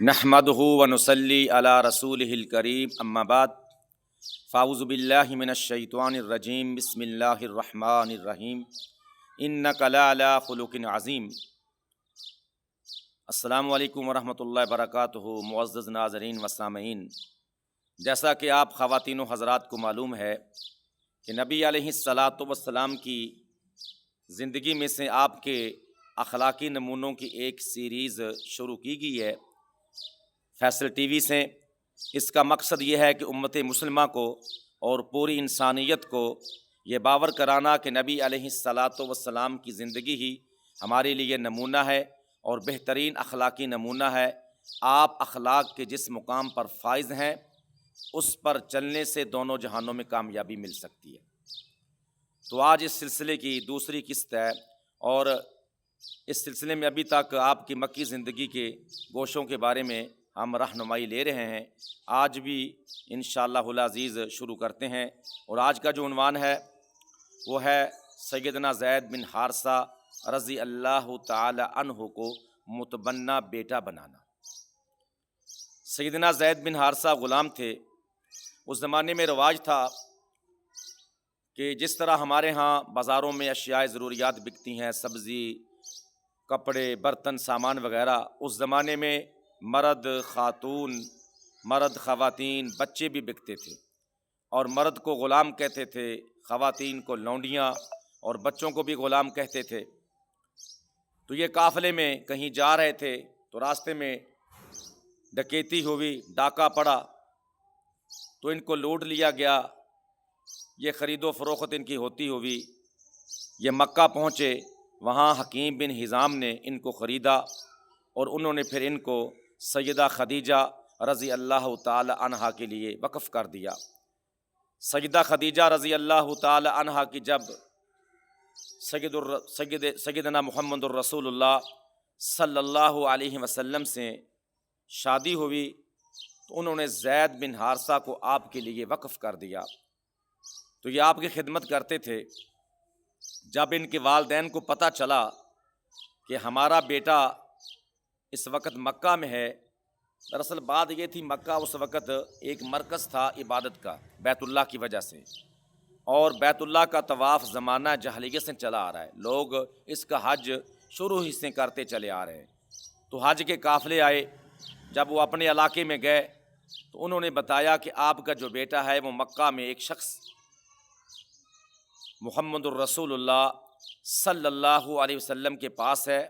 नहमदुहु व नुसल्ली अला रसूलिहिल करीम अम्मा बाद फ़ाऊज़ु बिल्लाहि मिनश्शैतानिर रजीम बिस्मिल्लाहिर रहमानिर रहीम इन्नका लअला खुलुकिन अज़ीम। अस्सलामु अलैकुम व रहमतुल्लाहि व बरकातुहू। मुअज़्ज़ज़ नाज़रीन व सामईन, जैसा कि आप ख़वातीन व हज़रात को मालूम है कि नबी अलैहिस्सलातु वस्सलाम की ज़िंदगी में से आपके अखलाकी नमूनों की एक सीरीज़ शुरू की गई है फैसल टीवी से। इसका मकसद ये है कि उम्मत मुस्लिमा को और पूरी इंसानियत को ये बावर कराना कि नबी अलैहिस्सलातु वस्सलाम की ज़िंदगी ही हमारे लिए नमूना है और बेहतरीन अखलाकी नमूना है। आप अखलाक के जिस मुकाम पर फाइज़ हैं उस पर चलने से दोनों जहानों में कामयाबी मिल सकती है। तो आज इस सिलसिले की दूसरी किस्त है और इस सिलसिले में अभी तक आपकी मक्की ज़िंदगी के गोशों के बारे में हम रहनुमाई ले रहे हैं। आज भी इंशाअल्लाहुल अज़ीज़ शुरू करते हैं और आज का जो उन्वान है वो है सैयदना ज़ैद बिन हारसा रज़ी अल्लाह ताला अन्हु को मुतबन्ना बेटा बनाना। सैयदना ज़ैद बिन हारसा ग़ुलाम थे। उस ज़माने में रवाज था कि जिस तरह हमारे यहाँ बाज़ारों में अशियाए ज़रूरियात बिकती हैं, सब्ज़ी, कपड़े, बर्तन, सामान वगैरह, उस ज़माने में मर्द, ख़ातून, मर्द, ख़वातीन, बच्चे भी बिकते थे और मर्द को ग़ुलाम कहते थे, ख़वातीन को लौंडियाँ और बच्चों को भी ग़ुलाम कहते थे। तो ये काफ़िले में कहीं जा रहे थे तो रास्ते में डकैती हुई, डाका पड़ा तो इनको लूट लिया गया। ये ख़रीदो फ़रोख्त इनकी होती हुई ये मक्का पहुँचे। वहाँ हकीम बिन हिज़ाम ने इनको ख़रीदा और उन्होंने फिर इनको सैयदा खदीजा रज़ी अल्लाह ताला अन्हा के लिए वक़फ़ कर दिया। सैयदा खदीजा रज़ी अल्लाह ताला अन्हा की जब सैयदना मुहम्मदुर रसूलुल्लाह सल्लल्लाहु अलैहि वसल्लम से शादी हुई तो उन्होंने ज़ैद बिन हारसा को आपके लिए वक़फ़ कर दिया। तो ये आपकी खिदमत करते थे। जब इनके वालिदैन को पता चला कि हमारा बेटा इस वक्त मक्का में है, दरअसल बात ये थी मक्का उस वक़्त एक मरकज़ था इबादत का बैतुल्लाह की वजह से, और बैतुल्लाह का तवाफ़ ज़माना जहलियत से चला आ रहा है। लोग इसका हज शुरू ही से करते चले आ रहे हैं। तो हज के काफ़िले आए। जब वो अपने इलाके में गए तो उन्होंने बताया कि आपका जो बेटा है वो मक्का में एक शख्स मुहम्मदुर रसूलुल्लाह सल्लल्लाहु अलैहि वसल्लम के पास है,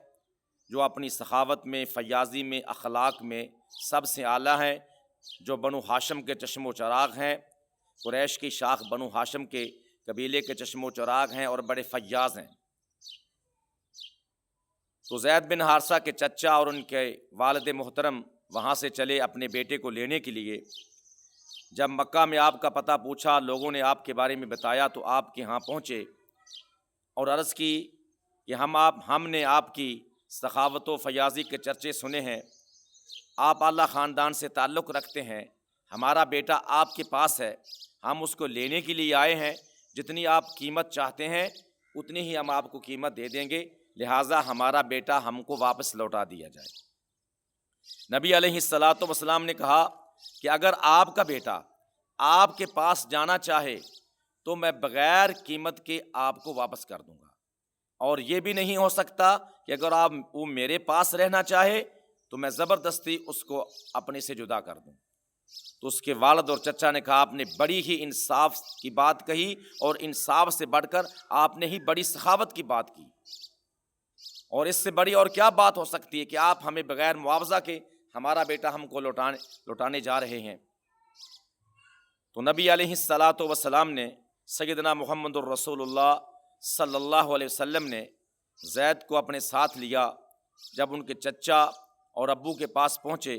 जो अपनी सखावत में, फ़याज़ी में, अखलाक में सबसे आला हैं, जो बनु हाशम के चश्मो चराग हैं, कुरैश की शाख बनु हाशम के कबीले के चश्मो चराग हैं और बड़े फ़याज़ हैं। तो ज़ैद बिन हारसा के चचा और उनके वालिद मोहतरम वहाँ से चले अपने बेटे को लेने के लिए। जब मक्का में आपका पता पूछा, लोगों ने आपके बारे में बताया तो आपके यहाँ पहुँचे और अर्ज़ की कि हमने आपकी सखावत व फ़याज़ी के चर्चे सुने हैं, आप आला ख़ानदान से ताल्लुक़ रखते हैं, हमारा बेटा आपके पास है, हम उसको लेने के लिए आए हैं। जितनी आप कीमत चाहते हैं उतनी ही हम आपको कीमत दे देंगे, लिहाजा हमारा बेटा हमको वापस लौटा दिया जाए। नबी अलैहिस्सलातु वस्सलाम ने कहा कि अगर आपका बेटा आपके पास जाना चाहे तो मैं बग़ैर कीमत के आपको वापस कर दूंगा, और ये भी नहीं हो सकता कि अगर वो मेरे पास रहना चाहे तो मैं ज़बरदस्ती उसको अपने से जुदा कर दूं। तो उसके वालिद और चचा ने कहा, आपने बड़ी ही इंसाफ की बात कही और इंसाफ से बढ़कर आपने ही बड़ी सखावत की बात की, और इससे बड़ी और क्या बात हो सकती है कि आप हमें बग़ैर मुआवजा के हमारा बेटा हमको लौटाने जा रहे हैं। तो नबी अलैहिस्सलातु वस्सलाम ने सैयदना मुहम्मदुर रसूलुल्लाह सल्लल्लाहु अलैहि वसल्लम ने ज़ैद को अपने साथ लिया। जब उनके चचा और अब्बू के पास पहुँचे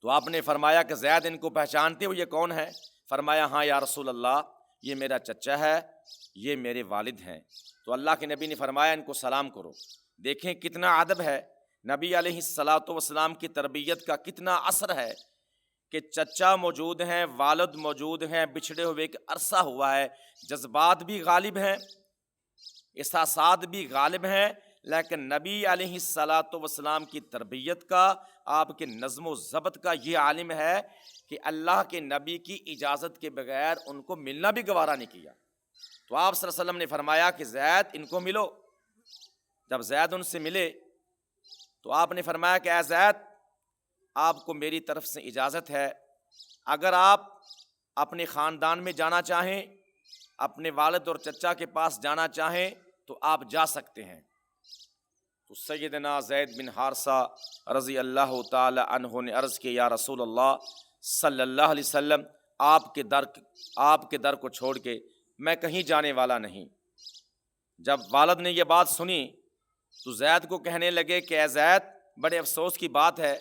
तो आपने फरमाया कि ज़ैद इनको पहचानते हो, ये कौन है? फरमाया, हाँ या रसूल अल्लाह, ये मेरा चचा है, ये मेरे वालिद हैं। तो अल्लाह के नबी ने फरमाया, इनको सलाम करो। देखें कितना अदब है, नबी अलैहिस्सलातु वस्सलाम की तरबियत का कितना असर है कि चचा मौजूद हैं, वालिद मौजूद हैं, बिछड़े हुए एक अरसा हुआ है, जज्बात भी गालिब हैं, एहसासात भी गालिब हैं, لیکن نبی علیہ الصلاۃ والسلام کی تربیت کا، آپ کے نظم و ضبط کا یہ عالم ہے کہ اللہ کے نبی کی اجازت کے بغیر ان کو ملنا بھی گوارا نہیں کیا۔ تو آپ صلی اللہ علیہ وسلم نے فرمایا کہ زید ان کو ملو۔ جب زید ان سے ملے تو آپ نے فرمایا کہ اے زید، آپ کو میری طرف سے اجازت ہے، اگر آپ اپنے خاندان میں جانا چاہیں، اپنے والد اور چچا کے پاس جانا چاہیں تو آپ جا سکتے ہیں۔ تو سیدنا زید بن حارثہ رضی اللہ تعالی عنہ نے عرض کی، یا رسول اللہ صلی اللہ علیہ وسلم، آپ کے در کو چھوڑ کے میں کہیں جانے والا نہیں۔ جب والد نے یہ بات سنی تو زید کو کہنے لگے کہ اے زید، بڑے افسوس کی بات ہے،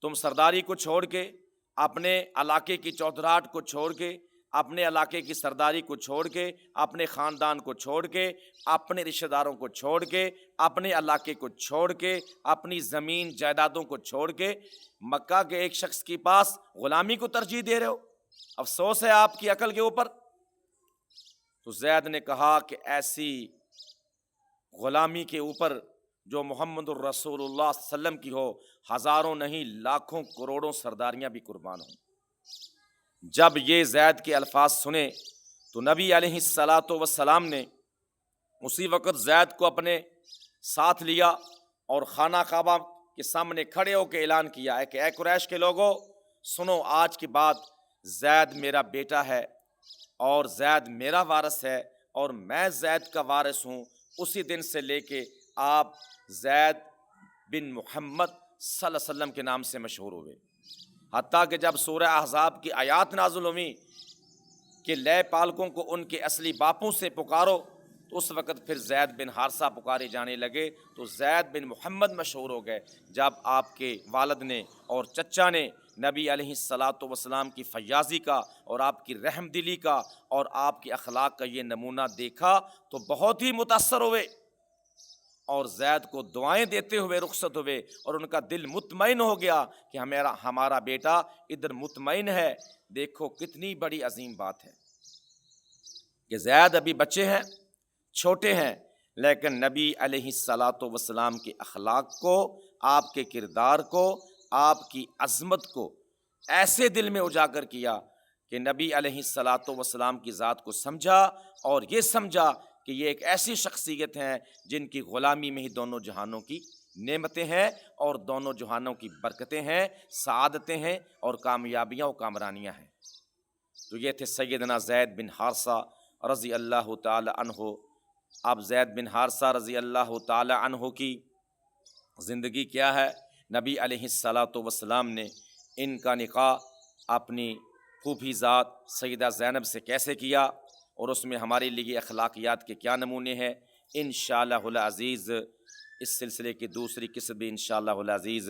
تم سرداری کو چھوڑ کے، اپنے علاقے کی چودھراہٹ کو چھوڑ کے، اپنے علاقے کی سرداری کو چھوڑ کے، اپنے خاندان کو چھوڑ کے، اپنے رشتہ داروں کو چھوڑ کے، اپنے علاقے کو چھوڑ کے، اپنی زمین جائیدادوں کو چھوڑ کے مکہ کے ایک شخص کے پاس غلامی کو ترجیح دے رہے ہو، افسوس ہے آپ کی عقل کے اوپر۔ تو زید نے کہا کہ ایسی غلامی کے اوپر جو محمد الرسول اللہ صلی اللہ علیہ وسلم کی ہو، ہزاروں نہیں لاکھوں کروڑوں سرداریاں بھی قربان ہوں۔ جب یہ زید کے الفاظ سنے تو نبی علیہ الصلاۃ والسلام نے اسی وقت زید کو اپنے ساتھ لیا اور خانہ کعبہ کے سامنے کھڑے ہو کے اعلان کیا ہے کہ اے قریش کے لوگوں، سنو، آج کے بعد زید میرا بیٹا ہے اور زید میرا وارث ہے اور میں زید کا وارث ہوں۔ اسی دن سے لے کے آپ زید بن محمد صلی اللہ علیہ وسلم کے نام سے مشہور ہوئے، حتیٰ کہ جب سورہ احزاب کی آیات نازل ہوئی کہ لے پالکوں کو ان کے اصلی باپوں سے پکارو، تو اس وقت پھر زید بن حارثہ پکارے جانے لگے، تو زید بن محمد مشہور ہو گئے۔ جب آپ کے والد نے اور چچا نے نبی علیہ الصلاۃ والسلام کی فیاضی کا اور آپ کی رحم دلی کا اور آپ کے اخلاق کا یہ نمونہ دیکھا تو بہت ہی متاثر ہوئے اور زید کو دعائیں دیتے ہوئے رخصت ہوئے، اور ان کا دل مطمئن ہو گیا کہ ہمارا بیٹا ادھر مطمئن ہے۔ دیکھو کتنی بڑی عظیم بات ہے کہ زید ابھی بچے ہیں، چھوٹے ہیں، لیکن نبی علیہ الصلاۃ والسلام کے اخلاق کو، آپ کے کردار کو، آپ کی عظمت کو ایسے دل میں اجاگر کیا کہ نبی علیہ الصلاۃ والسلام کی ذات کو سمجھا اور یہ سمجھا کہ یہ ایک ایسی شخصیت ہیں جن کی غلامی میں ہی دونوں جہانوں کی نعمتیں ہیں اور دونوں جہانوں کی برکتیں ہیں، سعادتیں ہیں اور کامیابیاں و کامرانیاں ہیں۔ تو یہ تھے سیدنا زید بن حارثہ رضی اللہ تعالی عنہ۔ اب زید بن حارثہ رضی اللہ تعالی عنہ کی زندگی کیا ہے؟ نبی علیہ الصلاۃ والسلام نے ان کا نکاح اپنی پھوپھی ذات سیدہ زینب سے کیسے کیا اور اس میں ہمارے لیے اخلاقیات کے کیا نمونے ہیں، انشاءاللہ العزیز اس سلسلے کی دوسری قسط بھی انشاءاللہ العزیز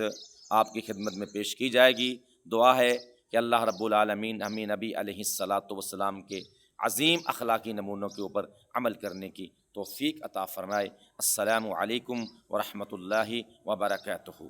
آپ کی خدمت میں پیش کی جائے گی۔ دعا ہے کہ اللہ رب العالمین ہمیں نبی علیہ الصلاۃ والسلام کے عظیم اخلاقی نمونوں کے اوپر عمل کرنے کی توفیق عطا فرمائے۔ السلام علیکم ورحمۃ اللہ وبرکاتہ۔